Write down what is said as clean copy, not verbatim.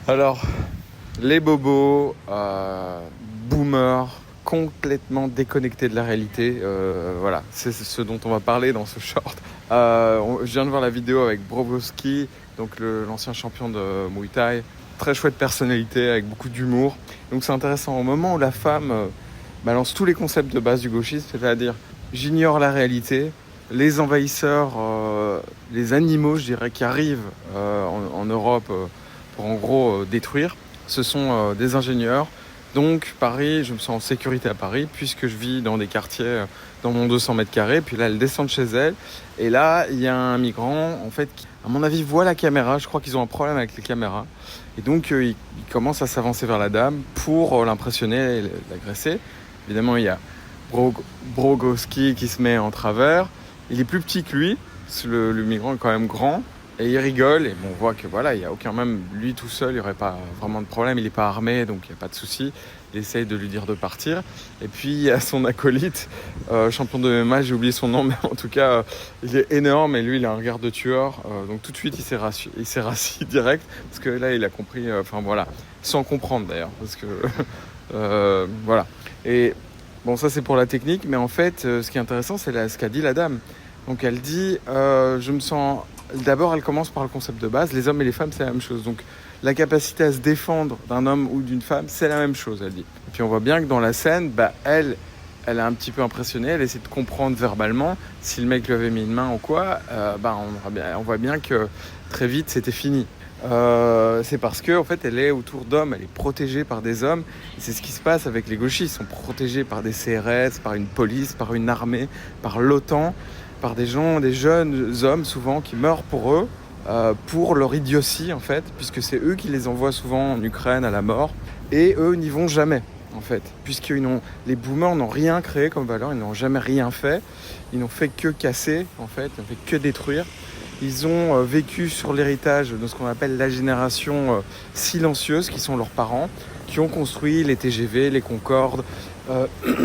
Alors, les bobos, boomers, complètement déconnectés de la réalité, voilà, c'est ce dont on va parler dans ce short. Je viens de voir la vidéo avec Brogoski, donc l'ancien champion de Muay Thai. Très chouette personnalité, avec beaucoup d'humour. Donc c'est intéressant, au moment où la femme balance tous les concepts de base du gauchisme, c'est-à-dire j'ignore la réalité, les envahisseurs, les animaux, je dirais, qui arrivent en Europe pour en gros détruire, ce sont des ingénieurs. Donc Paris, je me sens en sécurité à Paris puisque je vis dans des quartiers dans mon 200 mètres carrés. Puis là, elle descend de chez elle. Et là, il y a un migrant, en fait, qui, à mon avis, voit la caméra. Je crois qu'ils ont un problème avec les caméras. Et donc, il commence à s'avancer vers la dame pour l'impressionner et l'agresser. Évidemment, il y a Brogoski qui se met en travers. Il est plus petit que lui. Le migrant est quand même grand. Et il rigole, et bon, on voit que voilà, il n'y a aucun, même lui tout seul, il n'y aurait pas vraiment de problème, il n'est pas armé, donc il n'y a pas de souci. Il essaye de lui dire de partir. Et puis il y a son acolyte, champion de MMA, j'ai oublié son nom, mais en tout cas, il est énorme, et lui il a un regard de tueur, donc tout de suite il s'est rassis direct, parce que là il a compris, enfin voilà, sans comprendre d'ailleurs, parce que voilà. Et bon, ça c'est pour la technique, mais en fait, ce qui est intéressant, c'est ce qu'a dit la dame. Donc elle dit, je me sens... D'abord, elle commence par le concept de base. Les hommes et les femmes, c'est la même chose. Donc, la capacité à se défendre d'un homme ou d'une femme, c'est la même chose, elle dit. Et puis, on voit bien que dans la scène, elle est un petit peu impressionnée. Elle essaie de comprendre verbalement si le mec lui avait mis une main ou quoi. On voit bien que très vite, c'était fini. C'est parce que en fait, elle est autour d'hommes. Elle est protégée par des hommes. Et c'est ce qui se passe avec les gauchistes. Ils sont protégés par des CRS, par une police, par une armée, par l'OTAN, par des gens, des jeunes hommes souvent qui meurent pour eux, pour leur idiotie en fait, puisque c'est eux qui les envoient souvent en Ukraine à la mort, et eux n'y vont jamais en fait, les boomers n'ont rien créé comme valeur, ils n'ont jamais rien fait, ils n'ont fait que casser en fait, ils n'ont fait que détruire. Ils ont vécu sur l'héritage de ce qu'on appelle la génération silencieuse, qui sont leurs parents, qui ont construit les TGV, les Concorde,